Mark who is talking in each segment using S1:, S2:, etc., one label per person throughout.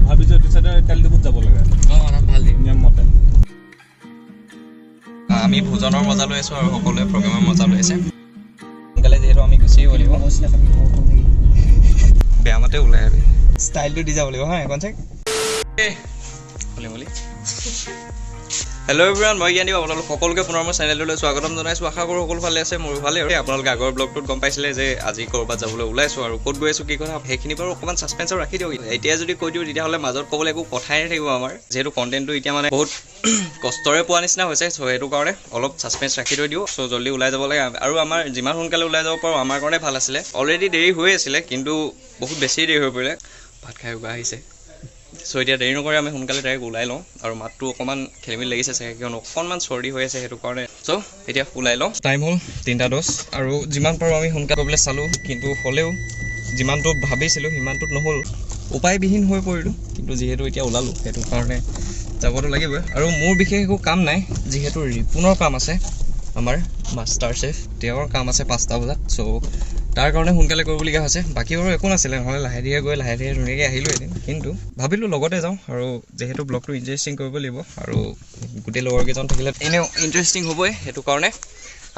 S1: ভাবিছো তেলডিপুত যাব লাগে
S2: ভাল
S1: নিয়ম মতে
S2: আমি ভোজনৰ মজা লৈ আছো আৰু সকলোৱে প্ৰগ্ৰামৰ মজা লৈ আছে সোনকালে যিহেতু আমি গুচি আহিব লাগিব বেয়া মতে ওলাই আহিবি ষ্টাইলটো দি যাব লাগিব হা এখন চেক হেল্ল' এভৰিৱান মই জ্ঞানী আপোনালোক সকলোকে পুনৰ মোৰ চেনেললৈ স্বাগতম জনাইছোঁ আশা কৰোঁ সকলো ভালে আছে মোৰ ভালে আৰু আপোনালোকে আগৰ ব্লগটোত গম পাইছিলে যে আজি ক'ৰবাত যাবলৈ ওলাইছোঁ আৰু ক'ত গৈ আছোঁ কি কথা সেইখিনি বাৰু অকণমান ছাছপেঞ্চৰ ৰাখি দিওঁ এতিয়া যদি কৈ দিওঁ তেতিয়াহ'লে মাজত ক'বলৈ একো কথাই নাথাকিব আমাৰ যিহেতু কণ্টেণ্টটো এতিয়া মানে বহুত কষ্টৰে পোৱা নিচিনা হৈছে চ' সেইটো কাৰণে অলপ ছাছপেঞ্চ ৰাখি থৈ দিওঁ চ' জল্দি ওলাই যাব লাগে আৰু আমাৰ যিমান সোনকালে ওলাই যাব পাৰোঁ আমাৰ কাৰণে ভাল আছিলে অলৰেডি দেৰি হৈ আছিলে কিন্তু বহুত বেছি দেৰি হৈ পৰিলে ভাত খাই উবা আহিছে চ' এতিয়া দেৰি নকৰি আমি সোনকালে ডাইৰেক্ট ওলাই লওঁ আৰু মাতটো অকণমান খেলিমেলি লাগিছে চাগে কিয়নো অকণমান চৰ্দি হৈ আছে সেইটো কাৰণে চ' এতিয়া ওলাই লওঁ টাইম হ'ল 3:10 আৰু যিমান পাৰোঁ আমি সোনকালে কৰিবলৈ চালোঁ কিন্তু হ'লেও যিমানটো ভাবিছিলোঁ সিমানটোত নহ'ল উপায়বিহীন হৈ পৰিলোঁ কিন্তু যিহেতু এতিয়া ওলালোঁ সেইটো কাৰণে যাবতো লাগিবই আৰু মোৰ বিশেষ একো কাম নাই যিহেতু ৰিপুনৰ কাম আছে আমাৰ মাষ্টাৰ চেফ তেওঁৰ কাম আছে 5টা বজাত চ' তাৰ কাৰণে সোনকালে কৰিবলগীয়া হৈছে বাকী বাৰু একো নাছিলে নহ'লে লাহে ধীৰে গৈ লাহে ধীৰে ধুনীয়াকৈ আহিলোঁ এদিন কিন্তু ভাবিলোঁ লগতে যাওঁ আৰু যিহেতু ব্লগটো ইণ্টাৰেষ্টিং কৰিব লাগিব আৰু গোটেই লগৰকেইজন থাকিলে এনেও ইণ্টাৰেষ্টিং হ'বই সেইটো কাৰণে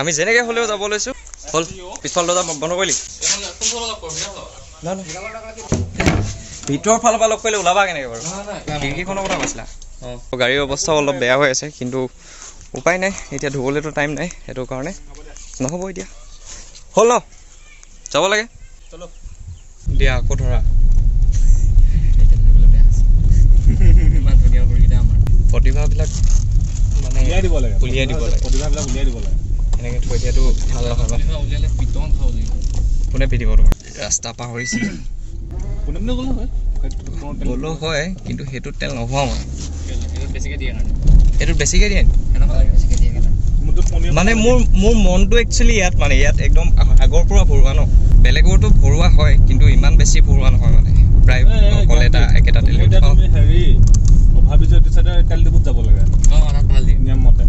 S2: আমি যেনেকৈ হ'লেও যাব লৈছোঁ হ'ল পিছফাল দৰ্জা বন্ধ কৰিলি ভিতৰৰ ফালৰ পৰা লগ কৰিলে ওলাবা কেনেকৈ বাৰু খিৰিকীখনৰ কথা কৈছিলা অঁ গাড়ীৰ অৱস্থাও অলপ বেয়া হৈ আছে কিন্তু উপায় নাই এতিয়া ধুবলৈতো টাইম নাই সেইটো কাৰণে নহ'ব এতিয়া হ'ল ন যাব লাগে দিয়া আকৌ ধৰা ইমান ধুনীয়া কৰিকেইটা আমাৰ প্ৰতিভাবিলাক মানে উলিয়াই দিব লাগে এনেকৈ থৈ দিয়াটো ভাল নহয় কোনে পিটিব তোমাক ৰাস্তা পাহৰিছিল গ'লেও হয় কিন্তু সেইটোত তেল নোহোৱা মানে সেইটোত বেছিকৈ দিয়ে মানে মোৰ মনটো একচুৱেলি ইয়াত মানে ইয়াত একদম আগৰ পৰা ভৰোৱা ন বেলেগৰতো ভৰোৱা হয় কিন্তু ইমান বেছি ভৰোৱা নহয় মানে প্ৰায় অকল একেটা তেল
S1: ভাবিছো তেলডিপুত যাব লাগে
S2: ভাল
S1: নিয়ম মতে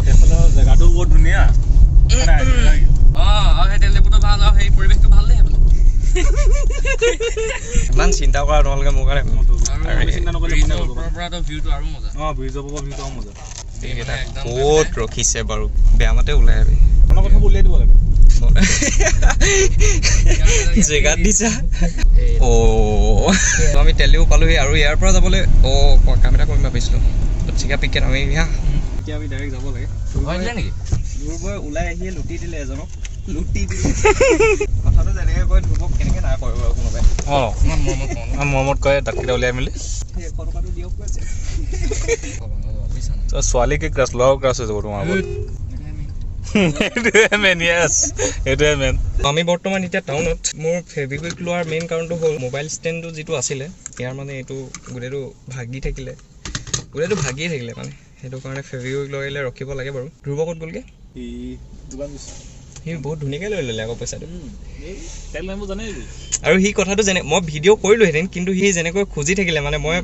S1: সেইফালে জেগাটো বহুত ধুনীয়া
S2: ইমান চিন্তা কৰা তোমালোকে মোৰ কাৰণে ক'ত ৰখিছে বাৰু বেয়া মতে ওলাই আহিবি
S1: উলিয়াই দিব লাগে
S2: জেগাত দিছা আমি তেলিও পালোহি আৰু ইয়াৰ পৰা যাবলৈ কাম এটা কৰিম ভাবিছিলোঁ চিকা পিকেট আমি এতিয়া আমি ডাইৰেক্ট যাব লাগে নেকি দূৰ পৰা ওলাই আহিয়ে লুটি দিলে এজনক লুটি দিলে কথাটো যেনেকৈ কয় ধুবক কেনেকৈ নাই কৰিব বাৰু কোনোবাই
S1: মৰমত কয় দাঁতকেইটা উলিয়াই মেলি
S2: দিয়ক কৈছে
S1: ছোৱালীকে ক্ৰাছ ল'ৰাও ক্ৰাছ হৈ যাব তোমাৰ
S2: আমি বৰ্তমান এতিয়া টাউনত মোৰ ফেভিকুইক লোৱাৰ মেইন কাৰণটো হ'ল মোবাইল ষ্টেণ্ডটো যিটো আছিলে ইয়াৰ মানে এইটো গোটেইটো ভাগিয়ে থাকিলে মানে সেইটো কাৰণে ফেভিকুইক লগাইলে ৰখিব লাগে বাৰু ধ্ৰুৱ ক'ত গ'লগৈ সি বহুত ধুনীয়াকৈ লৈ ল'লে আকৌ পইচাটো আৰু সি কথাটো মই ভিডিঅ' কৰিলোঁহেঁতেন কিন্তু সি যেনেকৈ খুজি থাকিলে মানে মই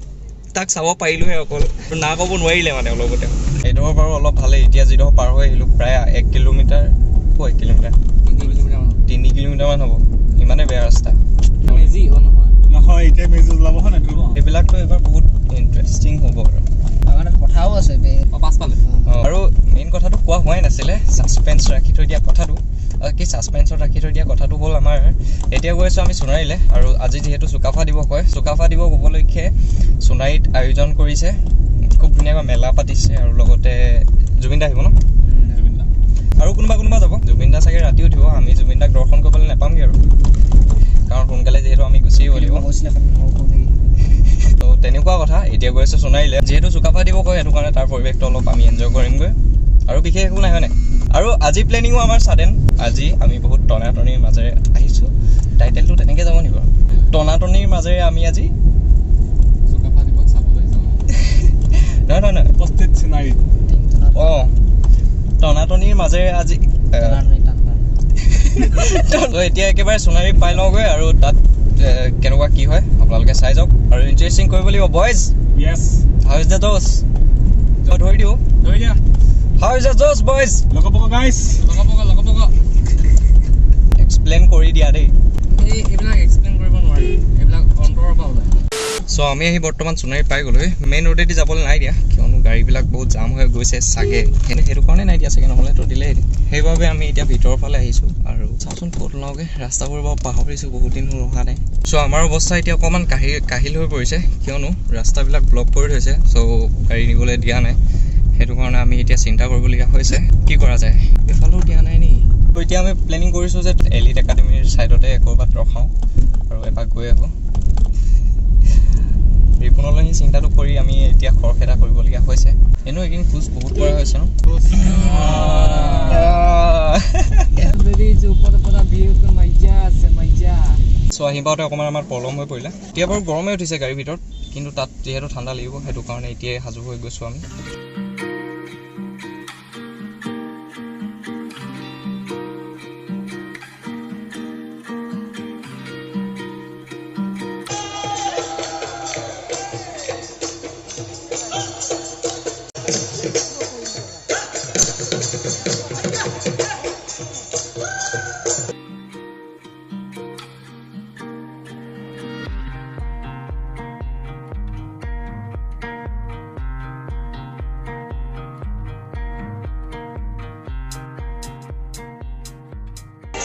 S2: তাক চাব পাৰিলোঁহে অকল না ক'ব নোৱাৰিলে মানে অলপতে এইডোখৰ বাৰু অলপ ভালেই এতিয়া যিডোখৰ পাৰ হৈ আহিলোঁ প্ৰায় 1 কিলোমিটাৰ 3 কিলোমিটাৰমান হ'ব ইমানেই বেয়া ৰাস্তা এইবিলাকতো এইবাৰ বহুত ইণ্টাৰেষ্টিং হ'ব আৰু
S3: কথাও আছে
S2: আৰু মেইন কথাটো কোৱা হোৱাই নাছিলে ছাছপেঞ্চ ৰাখি থৈ দিয়া কথাটো ছাছপেঞ্চত ৰাখি থৈ দিয়া কথাটো হ'ল আমাৰ এতিয়া গৈ আছোঁ আমি সোণাৰীলৈ আৰু আজি যিহেতু চুকাফা দিৱস হয় চুকাফা দিৱস উপলক্ষে সোণাৰীত আয়োজন কৰিছে খুব ধুনীয়াকৈ মেলা পাতিছে আৰু লগতে জুবিন দা আহিব ন আৰু কোনোবা যাব জুবিন দা চাগে ৰাতি উঠিব আমি জুবিন দাক দৰ্শন কৰিবলৈ নাপামগৈ আৰু কাৰণ সোনকালে যিহেতু আমি গুচি আহিব লাগিব তো তেনেকুৱা কথা এতিয়া গৈ আছোঁ সোণাৰীলৈ যিহেতু চুকাফা দিৱস হয় সেইটো কাৰণে তাৰ পৰিৱেশটো অলপ আমি এনজয় কৰিমগৈ আৰু বিশেষ একো নাই হয়নে আৰু আজি প্লেনিঙো আমাৰ ছাডেন আজি আমি বহুত টনাটনিৰ মাজেৰে আহিছোঁ টাইটেলটো তেনেকৈ যাব নেকি বাৰু টনাটনিৰ মাজেৰে আমি আজি নহয়
S1: উপস্থিত সোণাৰীত
S2: টনাটনিৰ মাজেৰে আজি এতিয়া একেবাৰে সোণাৰী পাই লওঁগৈ আৰু তাত কেনেকুৱা কি হয় আপোনালোকে চাই যাওক আৰু ইণ্টাৰেষ্টিং কৰিব লাগিব boys how is the jaws ধৰি দিওঁ how is the jaws boys explain কৰি দিয়া দেই
S3: এইবিলাক
S2: চ' আমি আহি বৰ্তমান সোণাৰী পাই গ'লোহি মেইন ৰোডেদি যাবলৈ নাই দিয়া কিয়নো গাড়ীবিলাক বহুত জাম হৈ গৈছে চাগে সেইটো কাৰণে নাই দিয়া চাগে নহ'লেতো দিলেই সেইবাবে আমি এতিয়া ভিতৰৰ ফালে আহিছোঁ আৰু চাওঁচোন ক'ত লওঁগৈ ৰাস্তাবোৰ বাৰু পাহৰিছোঁ বহুত দিন হ'ল অহা নাই চ' আমাৰ অৱস্থা এতিয়া অকণমান কাহিল হৈ পৰিছে কিয়নো ৰাস্তাবিলাক ব্লক কৰি থৈছে চ' গাড়ী নিবলৈ দিয়া নাই সেইটো কাৰণে আমি এতিয়া চিন্তা কৰিবলগীয়া হৈছে কি কৰা যায় এইফালেও দিয়া নাই নি ত' এতিয়া আমি প্লেনিং কৰিছোঁ যে এলিট একাডেমীৰ ছাইডতে ক'ৰবাত ৰখাওঁ আৰু এপাক গৈ আহোঁ ৰিপুণলৈ সেই চিন্তাটো কৰি আমি এতিয়া খৰখেদা কৰিবলগীয়া হৈছে এনেও এইকেইদিন খোজ বহুত কৰা হৈছে ন চ' আহি পাওঁতে অকণমান আমাৰ পলম হৈ পৰিলে এতিয়া বাৰু গৰমে উঠিছে গাড়ীৰ ভিতৰত কিন্তু তাত যিহেতু ঠাণ্ডা লাগিব সেইটো কাৰণে এতিয়াই সাজু হৈ গৈছোঁ আমি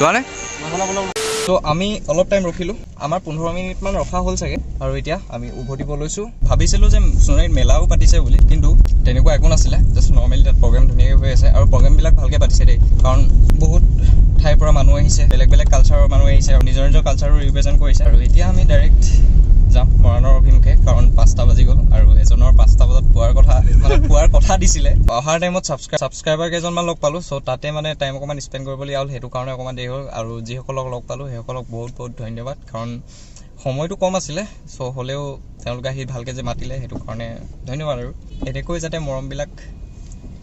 S2: যোৱা নাই ত' আমি অলপ টাইম ৰখিলোঁ আমাৰ 15 মিনিটমান ৰখা হ'ল চাগে আৰু এতিয়া আমি উভতিব লৈছোঁ ভাবিছিলোঁ যে সোণাৰীত মেলাও পাতিছে বুলি কিন্তু তেনেকুৱা একো নাছিলে জাষ্ট নৰ্মেলি তাত প্ৰগ্ৰেম ধুনীয়াকৈ হৈ আছে আৰু প্ৰগ্ৰেমবিলাক ভালকৈ পাতিছে দেই কাৰণ বহুত ঠাইৰ পৰা মানুহ আহিছে বেলেগ বেলেগ কালচাৰৰ মানুহ আহিছে আৰু নিজৰ নিজৰ কালচাৰো ৰিপ্ৰেজেণ্ট কৰিছে আৰু এতিয়া আমি ডাইৰেক্ট যাম মৰাণৰ অভিমুখে কাৰণ 5টা বাজি গ'ল আৰু এজনৰ 5টা বজাত পোৱাৰ কথা দিছিলে অহাৰ টাইমত ছাবস্ক্ৰাইবাৰ কেইজনমান লগ পালোঁ চ' তাতে মানে টাইম অকণমান স্পেণ্ড কৰিবলগীয়া হ'ল সেইটো কাৰণে অকণমান দেৰি হ'ল আৰু যিসকলক লগ পালোঁ সেইসকলক বহুত বহুত ধন্যবাদ কাৰণ সময়টো কম আছিলে চ' হ'লেও তেওঁলোকে আহি ভালকৈ যে মাতিলে সেইটো কাৰণে ধন্যবাদ আৰু এনেকৈ যাতে মৰমবিলাক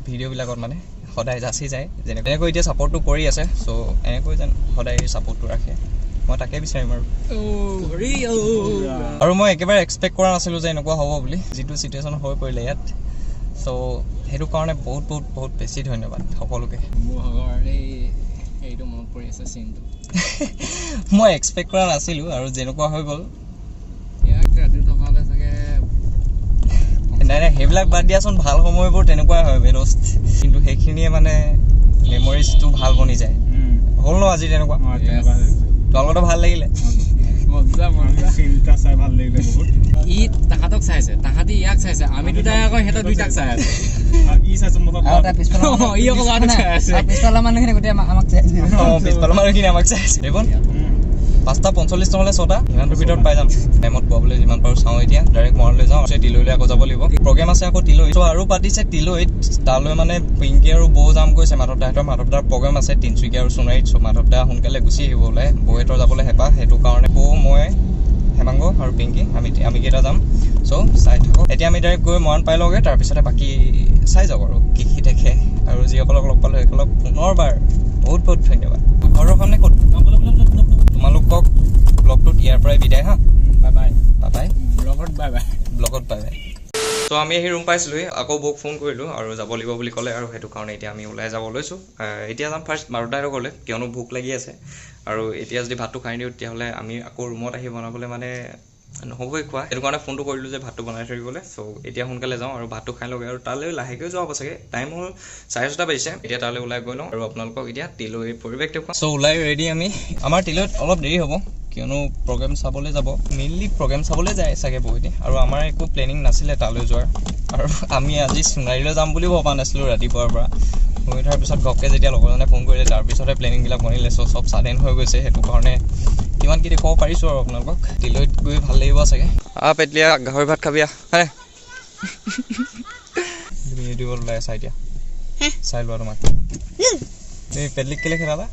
S2: ভিডিঅ'বিলাকত মানে সদায় যাচি যায় যেনেকৈ এতিয়া ছাপৰ্টটো কৰি আছে চ' এনেকৈ যেন সদায় ছাপৰ্টটো ৰাখে মই তাকে বিচাৰিম আৰু মই একেবাৰে এক্সপেক্ট কৰা নাছিলোঁ যে এনেকুৱা হ'ব বুলি যিটো চিটুৱেশ্যন হৈ পৰিলে ইয়াত চ' সেইটো কাৰণে বহুত বহুত বহুত বেছি ধন্যবাদ সকলোকে মই এক্সপেক্ট কৰা নাছিলোঁ আৰু যেনেকুৱা হৈ গ'ল নাই সেইবিলাক বাদ দিয়াচোন ভাল সময়বোৰ তেনেকুৱাই হয় বেদস্ত কিন্তু সেইখিনিয়ে মানে মেমৰিজটো ভাল বনি যায় হ'ল ন আজি তেনেকুৱা তোমালোকৰতো ভাল লাগিলে
S3: ই তাহাঁতক চাইছে তাহাঁতি ইয়াক চাইছে আমি দুটাই আকৌ সিহঁতৰ দুইটাক চাই আছে
S4: পিছফালৰ মানুহখিনি গোটেই আমাক
S2: পিছফালৰ মানুহখিনি আমাক চাই আছে 5:45 নহ'লে 6টা ইমানটোৰ ভিতৰত পাই যাম টাইমত পোৱাবলৈ যিমান পাৰোঁ চাওঁ এতিয়া ডাইৰেক্ট মৰাণলৈ যাওঁ তিলৈলৈ আকৌ যাব লাগিব প্ৰগ্ৰেম আছে আকৌ তিলৈ চ' আৰু পাতিছে তিলৈত তালৈ মানে পিংকি আৰু বৌ যাম কৈছে মাধৱদাৰ প্ৰগ্ৰেম আছে তিনিচুকীয়া আৰু সোণাৰীত চ' মাধৱদা সোনকালে গুচি আহিব ওলাই বৌহঁতৰ যাবলৈ হেঁপাহ সেইটো কাৰণে বৌ মই হেমাংগ আৰু পিংকি আমি কেইটা যাম চ' চাই থাকক এতিয়া আমি ডাইৰেক্ট গৈ মৰাণ পাই লওঁগৈ তাৰপিছতে বাকী চাই যাওক আৰু কি দেখে আৰু যিসকলক লগ পালোঁ সেইসকলক পুনৰবাৰ বহুত বহুত ধন্যবাদ ঘৰৰ কাৰণে ক'ত তোমালোকক ব্লগটোত ইয়াৰ পৰাই বিদায় হা বাই বাই ব্লগত বাই বাই চ' আমি আহি ৰুম পাইছিলোঁহি আকৌ বৌক ফোন কৰিলোঁ আৰু যাব লাগিব বুলি ক'লে আৰু সেইটো কাৰণে এতিয়া আমি ওলাই যাব লৈছোঁ এতিয়া যাম ফাৰ্ষ্ট মাৰুদাহঁতৰ ঘৰলৈ কিয়নো ভোক লাগি আছে আৰু এতিয়া যদি ভাতটো খাই দিওঁ তেতিয়াহ'লে আমি আকৌ ৰুমত আহি বনাবলৈ মানে নহ'বই খোৱা সেইটো কাৰণে ফোনটো কৰিলোঁ যে ভাতটো বনাই থৈ দিবলৈ চ' এতিয়া সোনকালে যাওঁ আৰু ভাতটো খাই লওঁগৈ আৰু তালৈ লাহেকৈ যোৱা হ'ব চাগে টাইম হ'ল 6:30 বাজিছে এতিয়া তালৈ ওলাই গৈ লওঁ আৰু আপোনালোকক এতিয়া তিলৈ পৰিৱেশ দেখুৱাম চ' ওলাই ৰেডি আমি আমাৰ তিলৈত অলপ দেৰি হ'ব কিয়নো প্ৰগ্ৰেম চাবলৈ যাব মেইনলি প্ৰগ্ৰেম চাবলৈ যায় চাগে বহুতে আৰু আমাৰ একো প্লেনিং নাছিলে তালৈ যোৱাৰ আৰু আমি আজি সোণাৰীলৈ যাম বুলিও ভবা নাছিলোঁ ৰাতিপুৱাৰ পৰা শুই উঠাৰ পিছত ঘপকৈ যেতিয়া লগৰজনে ফোন কৰিলে তাৰপিছতে প্লেনিংবিলাক বনিলে চ' চব ছাডেন হৈ গৈছে সেইটো কাৰণে কিমান কি দেখুৱাব পাৰিছোঁ আৰু আপোনালোকক তিলৈত গৈ ভাল লাগিব চাগে পেটলিয়া গাহৰি ভাত খাবি হে তুমি ইউটিউবত ওলাই আছা এতিয়া চাই লোৱা তোমাক তুমি পেটলিক কেলৈ খেলালা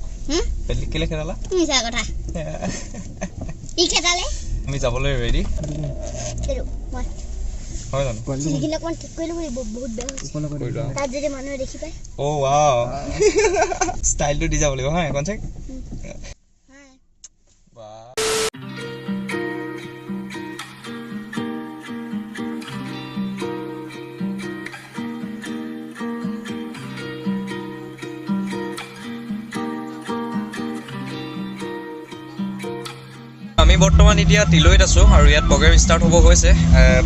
S2: আমি যাবলৈ ৰেডি হয় জানো অ' ৱাও ষ্টাইলটো দি যাব লাগিব হা এখন চেক আমি আমি বৰ্তমান এতিয়া তিলৈত আছোঁ আৰু ইয়াত প্ৰগ্ৰেম ষ্টাৰ্ট হ'ব হৈছে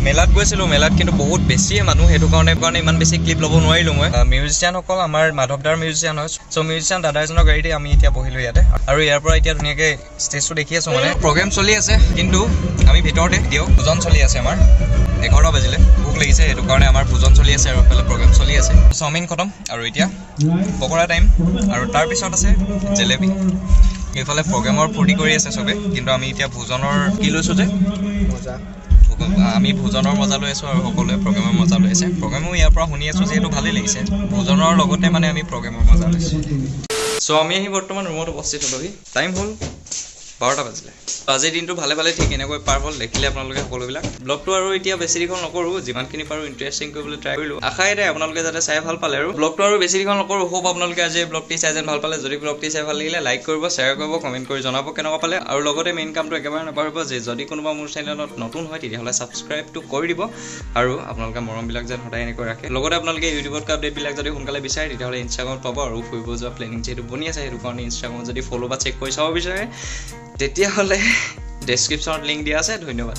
S2: মেলাত গৈছিলোঁ মেলাত কিন্তু বহুত বেছিয়ে মানুহ সেইটো কাৰণে ইমান বেছি ক্লিপ ল'ব নোৱাৰিলোঁ মই মিউজিচিয়ানসকল আমাৰ মাধৱদাৰ মিউজিচিয়ান হয় চ' মিউজিচিয়ান দাদা এজনৰ গাড়ীতে আমি এতিয়া বহিলোঁ ইয়াতে আৰু ইয়াৰ পৰা এতিয়া ধুনীয়াকৈ ষ্টেজটো দেখি আছোঁ মানে প্ৰগ্ৰেম চলি আছে কিন্তু আমি ভিতৰতে দিওঁ ভোজন চলি আছে আমাৰ 11 বাজিলে ভোক লাগিছে সেইটো কাৰণে আমাৰ ভোজন চলি আছে আৰু এইফালে প্ৰগ্ৰেম চলি আছে চাওমিন খতম আৰু এতিয়া পকৰা টাইম আৰু তাৰপিছত আছে জেলেপি এইফালে প্ৰগ্ৰেমৰ ফূৰ্তি কৰি আছে চবে কিন্তু আমি এতিয়া ভোজনৰ কি লৈছোঁ যে আমি ভোজনৰ মজা লৈ আছোঁ আৰু সকলোৱে প্ৰগ্ৰেমৰ মজা লৈ আছে প্ৰগ্ৰেমো ইয়াৰ পৰা শুনি আছোঁ যিহেতু ভালেই লাগিছে ভোজনৰ লগতে মানে আমি প্ৰগ্ৰেমৰ মজা লৈছোঁ চ' আমি আহি বৰ্তমান ৰুমত উপস্থিত হ'লোহি টাইম হ'ল 12টা বাজিলে আজিৰ দিনটো ভালে ভালে ঠিক এনেকৈ পাৰ হ'ল দেখিলে আপোনালোকে সকলোবিলাক ব্লগটো আৰু এতিয়া বেছি দীঘল নকৰোঁ যিমানখিনি পাৰোঁ ইণ্টাৰেষ্টিং কৰিবলৈ ট্ৰাই কৰিলোঁ আশা এটাই আপোনালোকে যাতে চাই ভাল পালে আৰু ব্লগটো আৰু বেছি দীঘল নকৰোঁ হোপ আপোনালোকে আজি ব্লগটি চাই যেন ভাল পালে যদি ব্লগটি চাই ভাল লাগিলে লাইক কৰিব শ্বেয়াৰ কৰিব কমেণ্ট কৰি জনাব কেনেকুৱা পালে আৰু লগতে মেইন কামটো একেবাৰে নাপাহৰিব যে যদি কোনোবা মোৰ চেনেলত নতুন হয় তেতিয়াহ'লে ছাবস্ক্ৰাইবটো কৰি দিব আৰু আপোনালোকে মৰমবিলাক যেন সদায় এনেকৈ ৰাখে লগতে আপোনালোকে ইউটিউবত আপডেটবিলাক যদি সোনকালে বিচাৰে তেতিয়াহ'লে ইনষ্টাগ্ৰামত পাব আৰু ফুৰিব যোৱা প্লেনিং যিহেতু বনি আছে সেইটো কাৰণে ইনষ্টাগ্ৰামত যদি ফ'ল' বা চেক কৰি চাব বিচাৰে তেতিয়াহ'লে ডেছক্ৰিপশ্যনত লিংক দিয়া আছে ধন্যবাদ